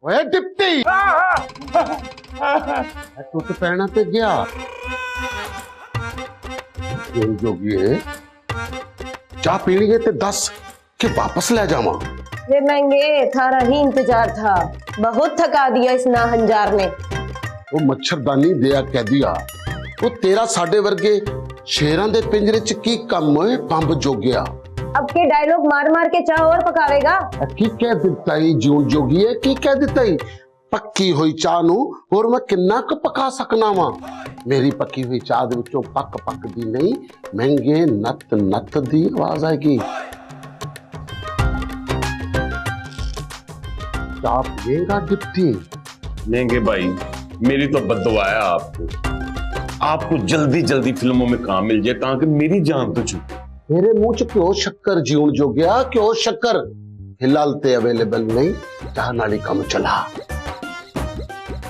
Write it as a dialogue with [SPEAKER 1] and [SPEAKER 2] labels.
[SPEAKER 1] ओए डिप्टी टुट पैना ते गया जोगिए चाह पीनी है ते दस के वापस ले जावा।
[SPEAKER 2] वे महंगे थारा ही इंतजार था, बहुत थका दिया इस नाहंजार ने।
[SPEAKER 1] वो मच्छरदानी दिया कह दिया वो तेरा साडे वर्गे शेरां दे पिंजरे च की कम होए पंब जोगिया।
[SPEAKER 2] अब के डायलॉग मार मार के चाह और पकावेगा।
[SPEAKER 1] की कह दिता ही जीवन जोगिए की कह दिता ही पक्की हुई चाह नू और मैं किन्ना क पका सकना वा। मेरी पक्की हुई चाह दे विचों पक पक दी नहीं महंगे नत नत दी आवाज आएगी। चाह पिएगा डिप्टी?
[SPEAKER 3] महंगे भाई मेरी तो बद्दुआ है आपको, आपको जल्दी जल्दी फिल्मों में काम मिल जाए ताकि मेरी जान तो छूटे।
[SPEAKER 1] मेरे मुंह च क्यों शक्कर जीवन जोगिया, क्यों शक्कर? हिलाल ते अवेलेबल नहीं, चाह नाली कम चला।